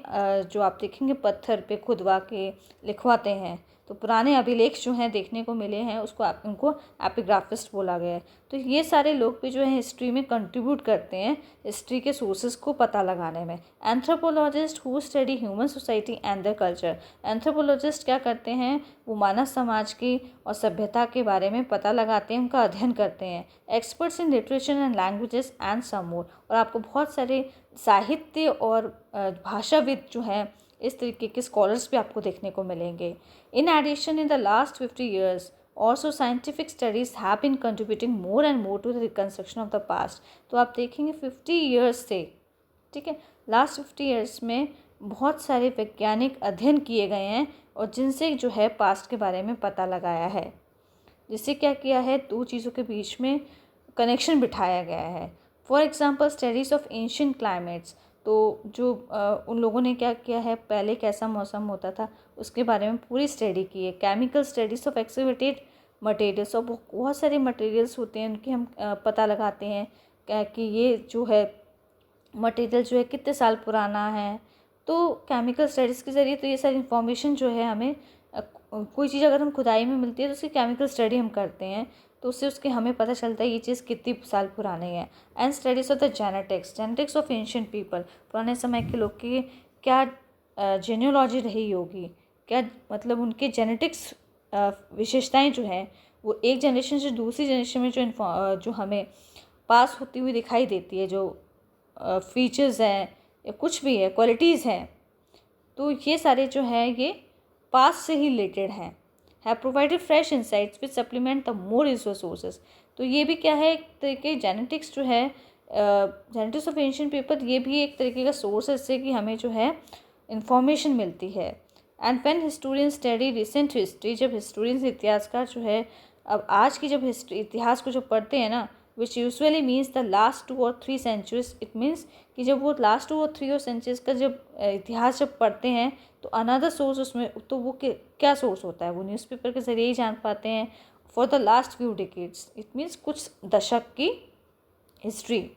जो आप देखेंगे पत्थर पे खुदवा के लिखवाते हैं, तो पुराने अभिलेख जो हैं देखने को मिले हैं, उसको उनको एपिग्राफिस्ट बोला गया है। तो ये सारे लोग भी जो है हिस्ट्री में कंट्रीब्यूट करते हैं हिस्ट्री के सोर्सेज को पता लगाने में। Anthropologist who study human society and the culture. Anthropologist क्या करते हैं, वो मानव समाज की और सभ्यता के बारे में पता लगाते हैं, उनका अध्ययन करते हैं। Experts in literature and languages and some more. और आपको बहुत सारे साहित्य और भाषाविद जो हैं इस तरीके के स्कॉलर्स भी आपको देखने को मिलेंगे। In addition in the last 50 years also scientific studies have been contributing more and more to the reconstruction of the past। तो आप देखेंगे 50 years से, ठीक है, लास्ट 50 years में बहुत सारे वैज्ञानिक अध्ययन किए गए हैं और जिनसे जो है पास्ट के बारे में पता लगाया है, जिससे क्या किया है, दो चीज़ों के बीच में कनेक्शन बिठाया गया है। For example studies of ancient climates. तो जो उन लोगों ने क्या किया है, पहले कैसा मौसम होता था उसके बारे में पूरी स्टडी की है। Chemical studies of excavated materials. और बहुत सारे मटेरियल्स होते हैं उनके हम पता लगाते हैं कि ये जो है मटेरियल जो है कितने साल पुराना है। तो केमिकल स्टडीज़ के ज़रिए तो ये सारी इन्फॉर्मेशन जो है हमें कोई चीज़ अगर हम खुदाई में मिलती है तो उसकी केमिकल स्टडी हम करते हैं, तो उससे उसके हमें पता चलता है ये चीज़ कितनी साल पुरानी है। And studies of the genetics of ancient people. पुराने समय के लोग की क्या जेन्योलॉजी रही होगी, क्या मतलब उनके जेनेटिक्स विशेषताएं जो हैं वो एक जनरेशन से दूसरी जनरेशन में जो हमें पास होती हुई दिखाई देती है, जो फीचर्स हैं या कुछ भी है, क्वालिटीज़ हैं, तो ये सारे जो है ये पास से ही रिलेटेड हैं। Have provided fresh insights which supplement the more resource sources. तो ये भी क्या है, एक तरीके जेनेटिक्स जो है, जेनेटिक्स ऑफ एंशिएंट पीपल, ये भी एक तरीके का सोर्स है इससे कि हमें जो है इंफॉर्मेशन मिलती है। And when historians study recent history, जब हिस्टोरियंस इतिहासकार जो है अब आज की जब हिस्ट्री इतिहास को जब पढ़ते हैं ना, विच usually means the last 2 or 3 centuries। It means कि जब वो लास्ट 2 or 3 सेंचुरीज का जब इतिहास जब पढ़ते हैं तो अनदर सोर्स उसमें, तो वो क्या सोर्स होता है, वो न्यूज़पेपर के ज़रिए ही जान पाते हैं। For the last few decades, it means कुछ दशक की history.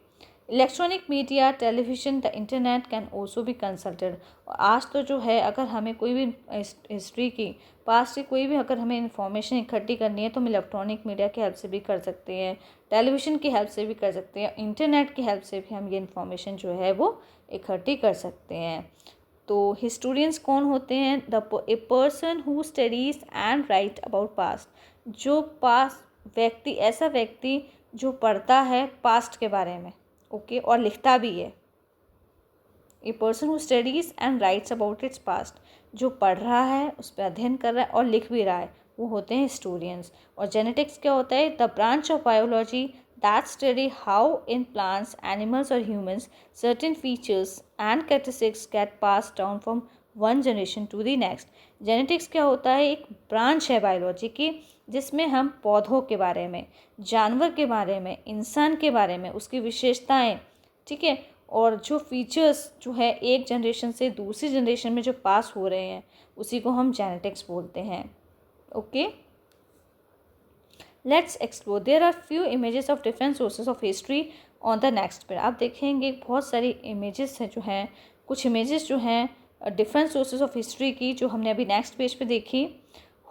Electronic media, television, the internet can also be consulted. और आज तो जो है अगर हमें कोई भी हिस्ट्री की, पास्ट की कोई भी अगर हमें इंफॉर्मेशन इकट्ठी करनी है तो हम इलेक्ट्रॉनिक मीडिया की हेल्प से भी कर सकते हैं, टेलीविज़न की हेल्प से भी कर सकते हैं, इंटरनेट की हेल्प से भी हम ये इन्फॉर्मेशन जो है वो इकट्ठी कर सकते हैं। तो हिस्टोरियंस कौन होते हैं, a person who studies and right about past. जो पास्ट व्यक्ति, ऐसा व्यक्ति जो पढ़ता है पास्ट के बारे में, ओके, और लिखता भी है। A person who studies and writes about its past, जो पढ़ रहा है, उस पर अध्ययन कर रहा है और लिख भी रहा है, वो होते हैं हिस्टोरियंस। और जेनेटिक्स क्या होता है, the branch of biology that study how in plants, animals or humans certain features and characteristics get passed down from one generation to the next। Genetics क्या होता है, एक ब्रांच है बायोलॉजी की जिसमें हम पौधों के बारे में, जानवर के बारे में, इंसान के बारे में, उसकी विशेषताएं, ठीक है, और जो फीचर्स जो है एक जनरेशन से दूसरी जनरेशन में जो पास हो रहे हैं उसी को हम जेनेटिक्स बोलते हैं। Okay, let's explore. There are few images of different sources of history on the next page. आप देखेंगे बहुत सारी इमेजेस हैं जो हैं, कुछ इमेजेस जो हैं डिफरेंट सोर्सेज ऑफ हिस्ट्री की, जो हमने अभी नेक्स्ट पेज पे देखी।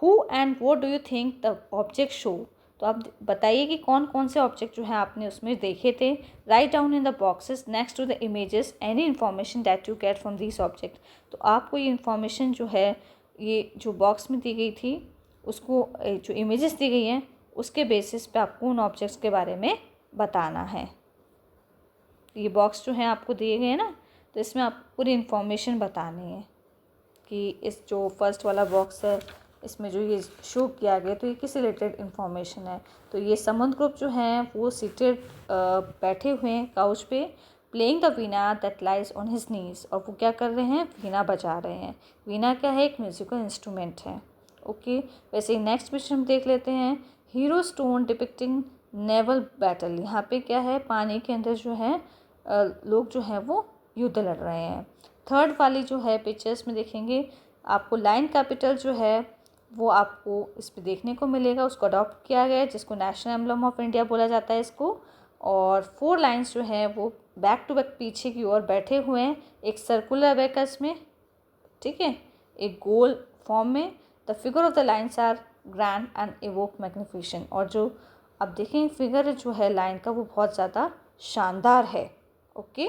Who and what do you think the object show. तो आप बताइए कि कौन कौन से ऑब्जेक्ट जो हैं आपने उसमें देखे थे। Write down in the boxes next to the images any information that you get from this object. तो आपको ये इन्फॉर्मेशन जो है, ये जो बॉक्स में दी गई थी, उसको जो इमेजेस दी गई हैं उसके बेसिस पे आपको उन ऑब्जेक्ट्स के बारे में बताना है। ये बॉक्स जो है आपको दिए गए हैं ना, तो इसमें आपको पूरी इन्फॉर्मेशन बतानी है कि इस जो फर्स्ट वाला बॉक्स है इसमें जो ये शो किया गया तो ये किस रिलेटेड इन्फॉर्मेशन है। तो ये समुद्रगुप्त जो हैं वो सीटेड बैठे हुए हैं काउच पे, playing the Veena that lies on his knees. और वो क्या कर रहे हैं, वीणा बजा रहे हैं। वीणा क्या है, एक म्यूजिकल इंस्ट्रूमेंट है। ओके, वैसे नेक्स्ट क्वेश्चन हम देख लेते हैं। Hero stone depicting naval battle. यहाँ पे क्या है, पानी के अंदर जो है लोग जो हैं वो युद्ध लड़ रहे हैं। थर्ड वाली जो है पिक्चर्स में देखेंगे आपको लाइन कैपिटल जो है वो आपको इस पे देखने को मिलेगा, उसको अडॉप्ट किया गया है, जिसको नेशनल एम्बलम ऑफ इंडिया बोला जाता है इसको। और 4 लाइन्स जो हैं वो बैक टू बैक पीछे की ओर बैठे हुए हैं एक सर्कुलर अबेकस में, ठीक है, एक गोल फॉर्म में। The figure of the lines are grand and evoke magnification, और जो आप देखें फिगर जो है लाइन का वो बहुत ज़्यादा शानदार है। Okay,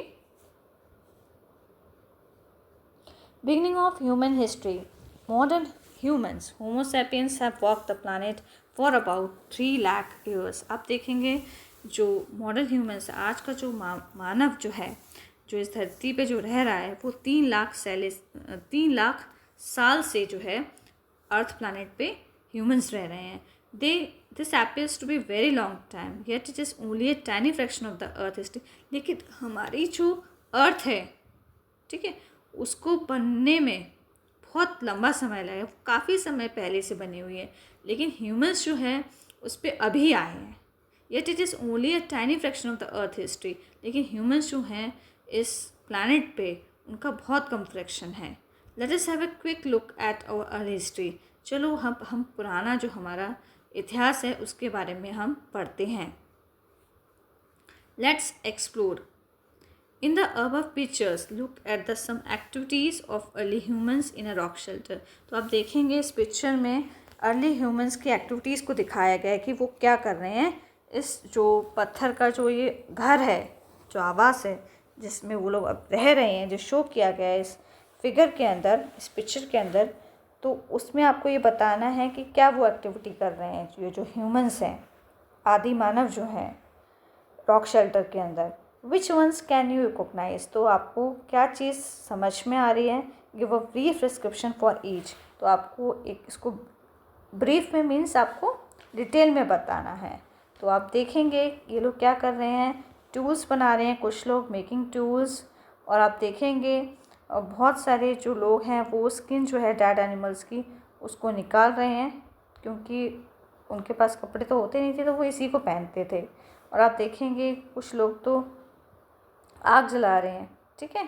beginning of human history, modern humans Homo sapiens have walked the planet for about 3 lakh years. आप देखेंगे जो मॉडर्न ह्यूमंस, आज का जो मानव जो है, जो इस धरती पे जो रह रहा है, वो 3 लाख साल से जो है अर्थ प्लैनेट पे ह्यूमंस रह रहे हैं। This appears to be very long time, yet it is only a tiny fraction of the earth history। लेकिन हमारी जो अर्थ है, ठीक है, उसको बनने में बहुत लंबा समय लगा, काफ़ी समय पहले से बनी हुई है, लेकिन ह्यूमंस जो है उस पर अभी आए हैं। Yet it is only a tiny fraction of the earth history, लेकिन ह्यूमंस जो हैं इस प्लैनेट पे उनका बहुत कम फ्रैक्शन है। Let us have a quick look at our early history. चलो हम पुराना जो हमारा इतिहास है उसके बारे में हम पढ़ते हैं। Let's explore. In the above pictures, look at the some activities of early humans in a rock shelter। तो आप देखेंगे इस पिक्चर में अर्ली ह्यूमंस की एक्टिविटीज़ को दिखाया गया है कि वो क्या कर रहे हैं। इस जो पत्थर का जो ये घर है, जो आवास है जिसमें वो लोग अब रह रहे हैं, जो शो किया गया है इस फिगर के अंदर, इस पिक्चर के अंदर, तो उसमें आपको ये बताना है कि क्या वो एक्टिविटी कर रहे हैं ये जो ह्यूमंस हैं, आदि मानव जो हैं रॉक शेल्टर के अंदर। विच वंस कैन यू रिकॉग्नाइज, तो आपको क्या चीज़ समझ में आ रही है। Give a brief description for each, तो आपको एक इसको ब्रीफ में मीन्स आपको डिटेल में बताना है। तो आप देखेंगे ये लोग क्या कर रहे हैं, टूल्स बना रहे हैं, कुछ लोग मेकिंग टूल्स, और आप देखेंगे बहुत सारे जो लोग हैं वो स्किन जो है डेड एनिमल्स की उसको निकाल रहे हैं, क्योंकि उनके पास कपड़े तो होते नहीं थे तो वो इसी को पहनते थे। और आप देखेंगे कुछ लोग तो आग जला रहे हैं, ठीक है,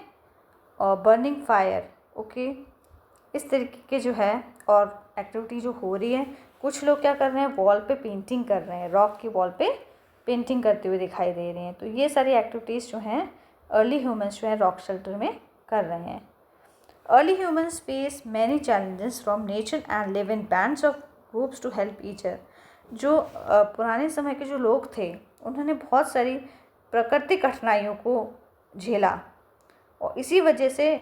और बर्निंग फायर। ओके, इस तरीके के जो है और एक्टिविटी जो हो रही है। कुछ लोग क्या कर रहे हैं, वॉल पे पेंटिंग कर रहे हैं, रॉक की वॉल पे पेंटिंग करते हुए दिखाई दे रहे हैं। तो ये सारी एक्टिविटीज़ जो हैं अर्ली ह्यूमंस जो है रॉक शेल्टर में कर रहे हैं। Early humans face many challenges from nature and live in bands of groups to help each other. जो पुराने समय के जो लोग थे उन्होंने बहुत सारी प्राकृतिक कठिनाइयों को झेला, और इसी वजह से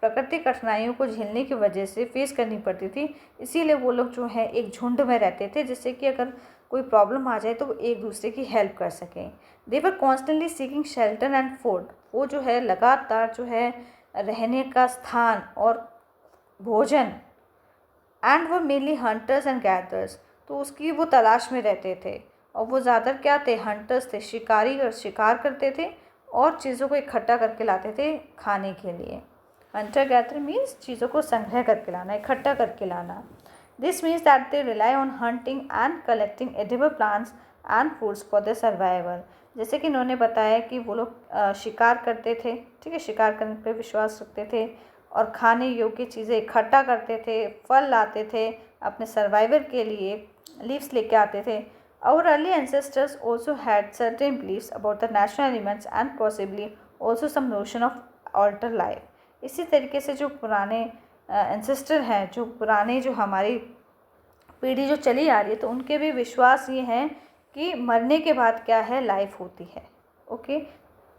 प्राकृतिक कठिनाइयों को झेलने की वजह से फेस करनी पड़ती थी, इसीलिए वो लोग जो है एक झुंड में रहते थे, जिससे कि अगर कोई प्रॉब्लम आ जाए तो वो एक दूसरे की हेल्प कर सकें। They were constantly seeking shelter and food, वो जो है लगातार जो है रहने का स्थान और भोजन, एंड वो मेनली हंटर्स एंड गैदर्स, तो उसकी वो तलाश में रहते थे। और वो ज़्यादा क्या थे, हंटर्स थे, शिकारी, और शिकार करते थे और चीज़ों को इकट्ठा करके लाते थे खाने के लिए। हंटर गैदर मीन्स चीज़ों को संग्रह करके लाना, इकट्ठा करके लाना। This means that they rely on hunting and collecting edible plants and foods for the survival. जैसे कि इन्होंने बताया कि वो लोग शिकार करते थे, ठीक है, शिकार करने पर विश्वास रखते थे और खाने योग्य चीज़ें इकट्ठा करते थे, फल लाते थे अपने सर्वाइवल के लिए, लीव्स लेके आते थे। Our early ancestors also had certain beliefs about the natural elements and possibly also some notion of alter life। इसी तरीके से जो पुराने एंसेस्टर हैं, जो पुराने जो हमारी पीढ़ी जो चली आ रही है, तो उनके भी विश्वास ये हैं कि मरने के बाद क्या है, लाइफ होती है। ओके,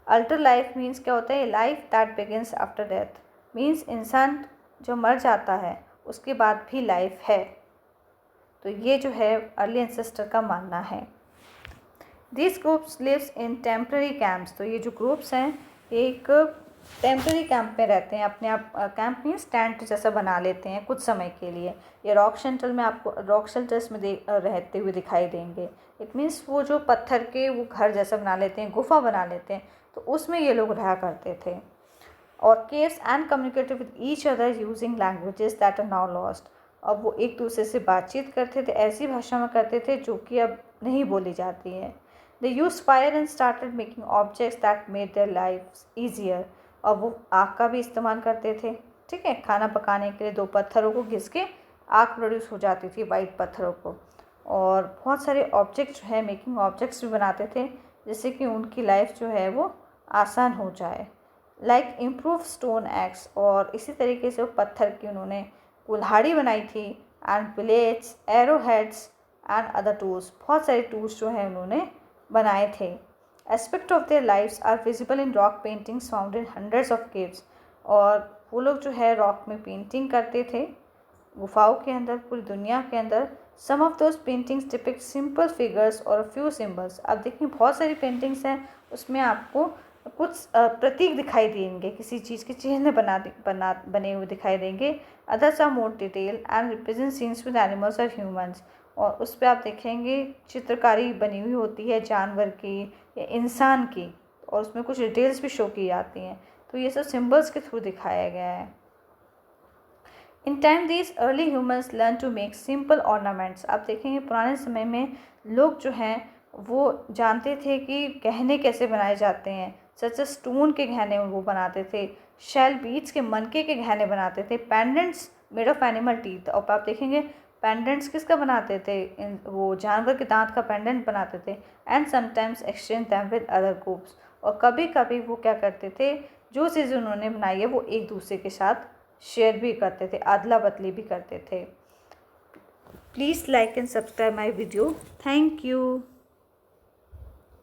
अल्टर लाइफ मीन्स क्या होता है, life that begins after death, means इंसान जो मर जाता है उसके बाद भी लाइफ है। तो ये जो है अर्ली एंसेस्टर का मानना है। This groups lives in temporary camps, तो ये जो ग्रुप्स हैं एक टेम्प्रेरी कैंप में रहते हैं, अपने आप कैंप में टेंट जैसा बना लेते हैं कुछ समय के लिए। ये रॉक शेल्टर में आपको रॉक शेल्टर्स में रहते हुए दिखाई देंगे। इट मीन्स वो जो पत्थर के वो घर जैसा बना लेते हैं, गुफा बना लेते हैं, तो उसमें ये लोग रहा करते थे। और caves and communicated with each other using languages that are now lost. अब वो एक दूसरे से बातचीत करते थे, ऐसी भाषा में करते थे जो कि अब नहीं बोली जाती है। They use fire and started making objects that made their life easier. और वो आग का भी इस्तेमाल करते थे, ठीक है, खाना पकाने के लिए 2 पत्थरों को घिस के आग प्रोड्यूस हो जाती थी, वाइट पत्थरों को। और बहुत सारे ऑब्जेक्ट जो है मेकिंग ऑब्जेक्ट्स भी बनाते थे, जिससे कि उनकी लाइफ जो है वो आसान हो जाए। लाइक इम्प्रूव स्टोन एक्स, और इसी तरीके से वो पत्थर की उन्होंने कुल्हाड़ी बनाई थी। And blades, arrow heads and other tools, बहुत सारे टूल्स जो हैं उन्होंने बनाए थे। Aspect of their lifes are visible in rock paintings found in hundreds of caves, और वो लोग जो है रॉक में पेंटिंग करते थे गुफाओं के अंदर, पूरी दुनिया के अंदर। Some of those paintings depict simple figures और फ्यू सिम्बल्स। अब देखिए बहुत सारी पेंटिंग्स हैं, उसमें आपको कुछ प्रतीक दिखाई देंगे, किसी चीज़ के चिन्ह बने हुए दिखाई देंगे। Others are more detail and represent scenes with animals और ह्यूमंस, और उस पर आप देखेंगे चित्रकारी बनी हुई होती है जानवर की या इंसान की, और उसमें कुछ डिटेल्स भी शो की जाती हैं। तो ये सब सिम्बल्स के थ्रू दिखाया गया है। In time these early humans learn to make simple ornaments. आप देखेंगे पुराने समय में लोग जो हैं वो जानते थे कि गहने कैसे बनाए जाते हैं, सच स्टोन के गहने वो बनाते थे, शेल बीड्स के मनके के गहने बनाते थे, pendants made of animal teeth. और आप देखेंगे पेंडेंट्स किसका बनाते थे, वो जानवर के दांत का पेंडेंट बनाते थे। And sometimes exchange them with other groups, और कभी कभी वो क्या करते थे, जो चीज़ उन्होंने बनाई है वो एक दूसरे के साथ शेयर भी करते थे, अदला बदली भी करते थे। Please like and subscribe my video. Thank you.